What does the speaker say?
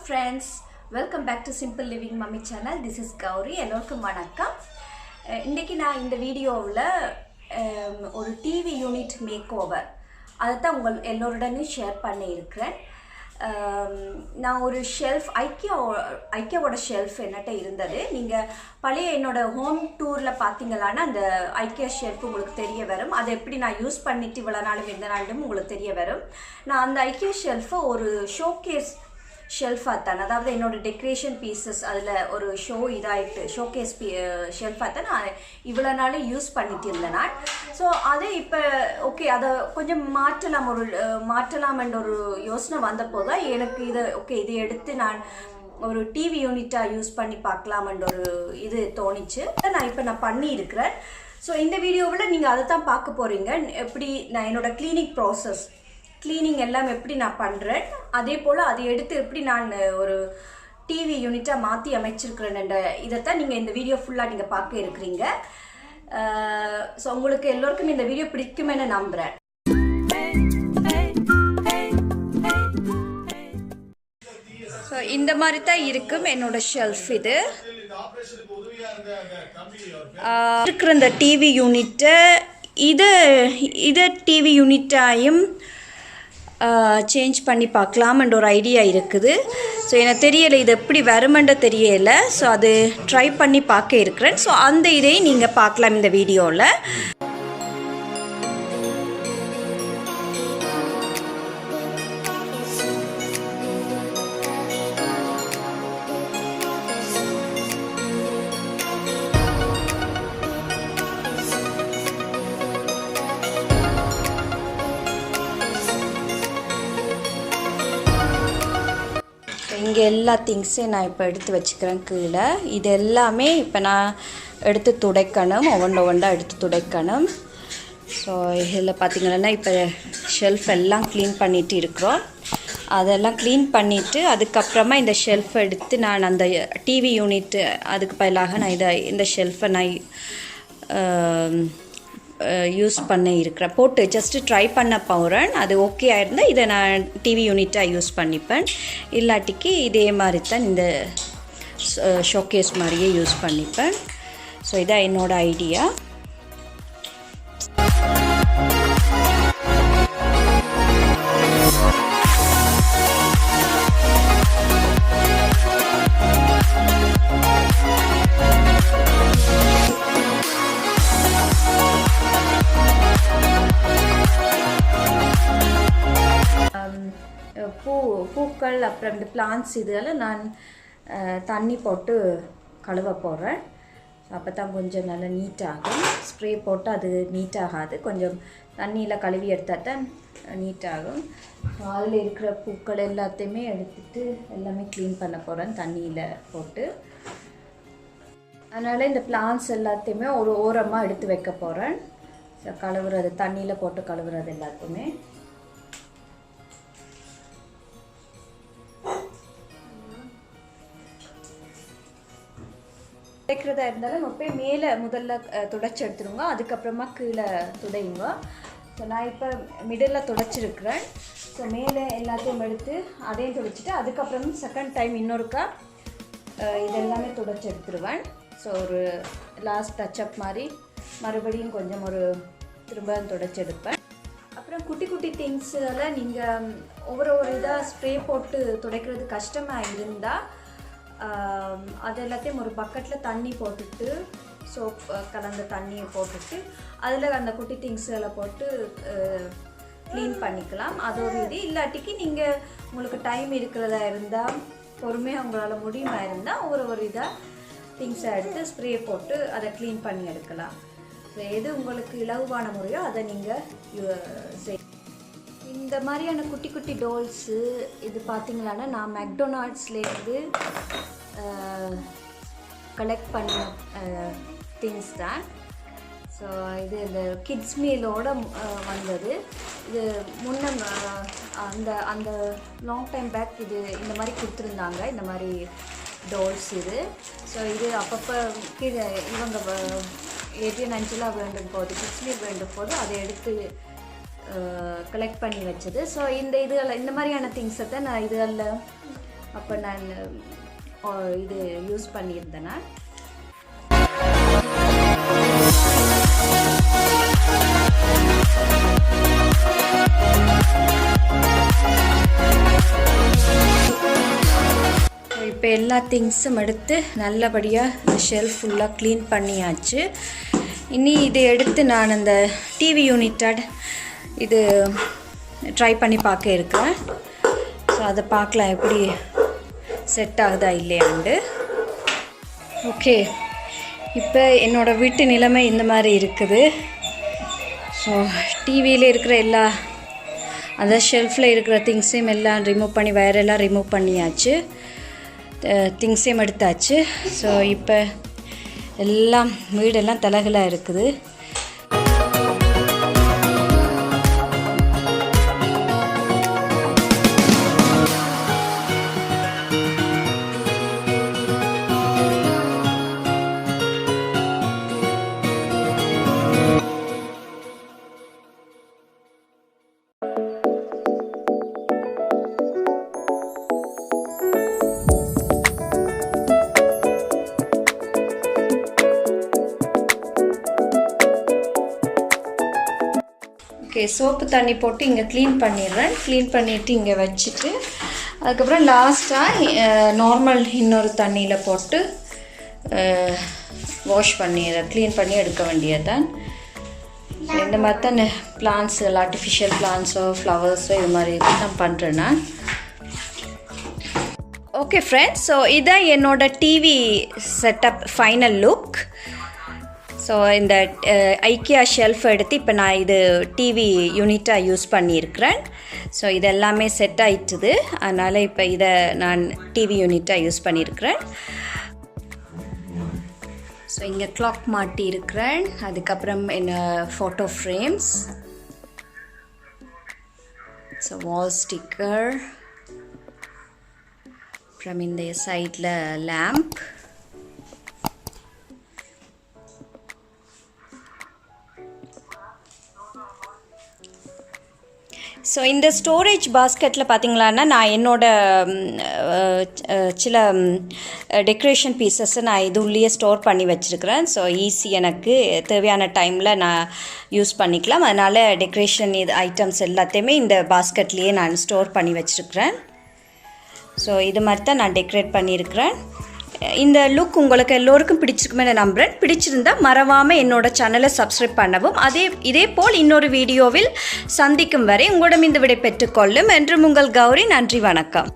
friends, welcome back to Simple Living Mummy channel. This is Gauri. எல்லோருக்கும் வணக்கம். இன்னைக்கு நான் இந்த வீடியோவில் ஒரு டிவி யூனிட் மேக் ஓவர் அதை தான் எல்லோருடனும் ஷேர் பண்ணியிருக்கிறேன். நான் ஒரு ஷெல்ஃப் ஐக்கியாவோட ஷெல்ஃப் என்னட்ட இருந்தது. நீங்கள் பழைய என்னோட ஹோம் டூரில் பார்த்தீங்களான்னா அந்த ஐக்கியா ஷெல்ஃப் உங்களுக்கு தெரிய வரும். அதை எப்படி நான் யூஸ் பண்ணிட்டு இவ்வளோ நாளும் எந்த நாளும் உங்களுக்கு தெரிய வரும். நான் அந்த ஐக்கியா ஷெல்ஃபை ஒரு ஷோகேஸ் ஷெல்ஃபாக தான், அதாவது என்னோடய டெக்கரேஷன் பீசஸ் அதில் ஒரு ஷோகேஸ் ஷெல்ஃபாக தான் நான் இவ்வளோ நாள் யூஸ் பண்ணிட்டு இருந்தேன் நான். ஸோ அதை இப்போ ஓகே அதை கொஞ்சம் மாற்றலாம்ன்ற ஒரு யோசனை வந்தப்போ தான் எனக்கு இதை எடுத்து நான் ஒரு டிவி யூனிட்டாக யூஸ் பண்ணி பார்க்கலாம்ன்ற ஒரு இது தோணிச்சு. நான் பண்ணியிருக்கிறேன். ஸோ இந்த வீடியோவில் நீங்கள் அதை தான் பார்க்க போகிறீங்க. எப்படி நான் என்னோடய கிளீனிங் எல்லாம் எப்படி நான் பண்ணுறேன், அதே போல் அதை எடுத்து எப்படி நான் ஒரு டிவி யூனிட்டாக மாற்றி அமைச்சிருக்கிறேன்ன்ற இதைத்தான் நீங்கள் இந்த வீடியோ ஃபுல்லாக நீங்கள் பார்க்க இருக்கிறீங்க. ஸோ உங்களுக்கு எல்லோருக்கும் இந்த வீடியோ பிடிக்குமென்னு நம்புகிறேன். ஸோ இந்த மாதிரி தான் இருக்கும் என்னோட ஷெல்ஃப். இது இருக்கிற இந்த டிவி யூனிட்டை இதை டிவி யூனிட்டாயும் சேஞ்ச் பண்ணி பார்க்கலாம்ன்ற ஒரு ஐடியா இருக்குது. ஸோ எனக்கு தெரியலை இது எப்படி வருமென்ற தெரியலை. ஸோ அது ட்ரை பண்ணி பார்க்க இருக்கிறேன். ஸோ அந்த இதையும் நீங்கள் பார்க்கலாம் இந்த வீடியோவில். இங்கே எல்லா திங்ஸையும் நான் இப்போ எடுத்து வச்சுக்கிறேன் கீழே. இது எல்லாமே இப்போ நான் எடுத்து துடைக்கணும், ஒவ்வொன்றா எடுத்து துடைக்கணும். ஸோ இதில் பார்த்திங்கன்னா இப்போ ஷெல்ஃப் எல்லாம் க்ளீன் பண்ணிட்டு இருக்கிறோம். அதெல்லாம் க்ளீன் பண்ணிவிட்டு அதுக்கப்புறமா இந்த ஷெல்ஃப் எடுத்து நான் அந்த டிவி யூனிட் அதுக்கு பதிலாக நான் இந்த ஷெல்ஃபை நான் யூஸ் பண்ண இருக்கிறேன். போட்டு ஜஸ்ட்டு ட்ரை பண்ண போகிறேன். அது ஓகே ஆயிருந்தால் இதை நான் டிவி யூனிட்டாக யூஸ் பண்ணிப்பேன். இல்லாட்டிக்கு இதே மாதிரி தான் இந்த ஷோகேஸ் மாதிரியே யூஸ் பண்ணிப்பேன். ஸோ இதான் என்னோடய ஐடியா. பூக்கள் அப்புறம் இந்த பிளான்ட்ஸ் இதெல்லாம் நான் தண்ணி போட்டு கழுவ போடுறேன். அப்போ தான் கொஞ்சம் நல்லா நீட்டாகும். ஸ்ப்ரே போட்டு அது நீட்டாகாது, கொஞ்சம் தண்ணியில் கழுவி எடுத்தால் தான் நீட்டாகும். அதில் இருக்கிற பூக்கள் எல்லாத்தையுமே எடுத்துட்டு எல்லாமே க்ளீன் பண்ண போகிறேன் தண்ணியில் போட்டு. அதனால் இந்த பிளான்ட்ஸ் எல்லாத்தையுமே ஒரு ஓரமாக எடுத்து வைக்க போகிறேன். ஸோ கழுவுறது தண்ணியில் போட்டு கழுவுறது எல்லாத்தையுமே. துடைக்கிறதா இருந்தாலும் போய் மேலே முதல்ல துடைச்சி எடுத்துருங்க, அதுக்கப்புறமா கீழே துடையுங்க. ஸோ நான் இப்போ மிடில் துடைச்சிருக்கிறேன். ஸோ மேலே எல்லாத்தையும் எடுத்து அதையும் துடைச்சிட்டு அதுக்கப்புறம் செகண்ட் டைம் இன்னொருக்கா இதெல்லாமே துடைச்சி எடுத்துருவேன். ஸோ ஒரு லாஸ்ட் டச்சப் மாதிரி மறுபடியும் கொஞ்சம் ஒரு திரும்ப துடைச்சி எடுப்பேன். அப்புறம் குட்டி குட்டி திங்ஸ் எல்லாம் நீங்கள் ஒவ்வொரு இதாக ஸ்ப்ரே போட்டு துடைக்கிறது கஷ்டமாக இருந்தால் அது எல்லாத்தையும் ஒரு பக்கெட்டில் தண்ணி போட்டுட்டு சோப் கலந்த தண்ணியை போட்டுட்டு அதில் அந்த குட்டி திங்ஸில் போட்டு க்ளீன் பண்ணிக்கலாம். அது ஒரு இது. இல்லாட்டிக்கு நீங்கள் உங்களுக்கு டைம் இருக்கிறதா இருந்தால் பொறுமையாக உங்களால் முடியுமா இருந்தால் ஒரு இதாக திங்ஸை எடுத்து ஸ்ப்ரே போட்டு அதை க்ளீன் பண்ணி எடுக்கலாம். ஸோ எது உங்களுக்கு இலகுவான முறையோ அதை நீங்கள் இந்த மாதிரியான குட்டி குட்டி டோல்ஸு இது பார்த்திங்களான்னா நான் மெக்டொனால்ட்ஸ்லேருந்து கலெக்ட் பண்ண திங்ஸ் தான். ஸோ இது இந்த கிட்ஸ் மீலோடு வந்தது. இது முன்ன அந்த லாங் டைம் பேக் இது இந்த மாதிரி கொடுத்துருந்தாங்க, இந்த மாதிரி டோல்ஸ் இது. ஸோ இது அப்பப்போ கீழே இவங்க 8-9 வேண்டும் போது கிட்ஸ் மீல் வேண்டும் போது அதை எடுத்து கலெக்ட் பண்ணி வச்சது. ஸோ இந்த மாதிரியான திங்ஸை தான் நான் இதெல்லாம் அப்போ நான் இது யூஸ் பண்ணியிருந்தேன் நான். இப்போ எல்லா திங்ஸும் எடுத்து நல்லபடியாக இந்த ஷெல்ஃப் ஃபுல்லாக க்ளீன் பண்ணியாச்சு. இனி இதை எடுத்து நான் அந்த டிவி யூனிட்டட் இது ட்ரை பண்ணி பார்க்க இருக்கேன். ஸோ அதை பார்க்கலாம் எப்படி செட் ஆகுதா இல்லையாண்டு. ஓகே, இப்போ என்னோடய வீட்டு நிலைமை இந்த மாதிரி இருக்குது. ஸோ டிவியில் இருக்கிற எல்லா அந்த ஷெல்ஃபில் இருக்கிற திங்ஸையும் எல்லாம் ரிமூவ் பண்ணி வயரெல்லாம் ரிமூவ் பண்ணியாச்சு, திங்ஸையும் எடுத்தாச்சு. ஸோ இப்போ எல்லாம் வீடெல்லாம் தலகலாக இருக்குது. ஓகே, சோப்பு தண்ணி போட்டு இங்கே க்ளீன் பண்ணிடுறேன். க்ளீன் பண்ணிவிட்டு இங்கே வச்சுட்டு அதுக்கப்புறம் லாஸ்ட்டாக நார்மல் இன்னொரு தண்ணியில் போட்டு வாஷ் பண்ணிடுறேன், க்ளீன் பண்ணி எடுக்க வேண்டியதுதான். இந்த மாதிரி தான் பிளான்ட்ஸு, ஆர்டிஃபிஷியல் பிளான்ட்ஸோ ஃப்ளவர்ஸோ இது மாதிரி தான் பண்ணுறேன் நான். ஓகே ஃப்ரெண்ட்ஸ், ஸோ இதான் என்னோடய TV setup final look. So இந்த ஐக்கியா ஷெல்ஃப் எடுத்து இப்போ நான் இது டிவி யூனிட்டாக யூஸ் பண்ணியிருக்கிறேன். ஸோ இது எல்லாமே செட் ஆயிட்டுது, அதனால் இப்போ இதை நான் டிவி யூனிட்டாக யூஸ் பண்ணியிருக்கிறேன். ஸோ இங்கே கிளாக் மாட்டி இருக்கிறேன். அதுக்கப்புறம் என்ன ஃபோட்டோ ஃப்ரேம்ஸ், ஸோ வால் ஸ்டிக்கர், அப்புறம் இந்த சைடில் லேம்ப், ஸோ இந்த ஸ்டோரேஜ் பாஸ்கெட்டில் பார்த்திங்களான்னா நான் என்னோடய சில டெக்கரேஷன் பீசஸ்ஸை நான் இது உள்ளேயே ஸ்டோர் பண்ணி வச்சுருக்கிறேன். ஸோ ஈஸி, எனக்கு தேவையான டைமில் நான் யூஸ் பண்ணிக்கலாம். அதனால் டெக்கரேஷன் இது ஐட்டம்ஸ் எல்லாத்தையுமே இந்த பாஸ்கெட்லேயே நான் ஸ்டோர் பண்ணி வச்சுருக்கிறேன். ஸோ இது மாதிரி தான் நான் டெக்கரேட் பண்ணியிருக்கிறேன். இந்த லுக் உங்களுக்கு எல்லோருக்கும் பிடிச்சிருக்குமே நான் நம்புகிறேன். பிடிச்சிருந்தால் மறவாமல் என்னோடய சேனலை சப்ஸ்கிரைப் பண்ணவும். இதே போல் இன்னொரு வீடியோவில் சந்திக்கும் வரை உங்களிடம் இந்த விடை பெற்றுக்கொள்ளும். என்றும் உங்கள் கௌரி. நன்றி, வணக்கம்.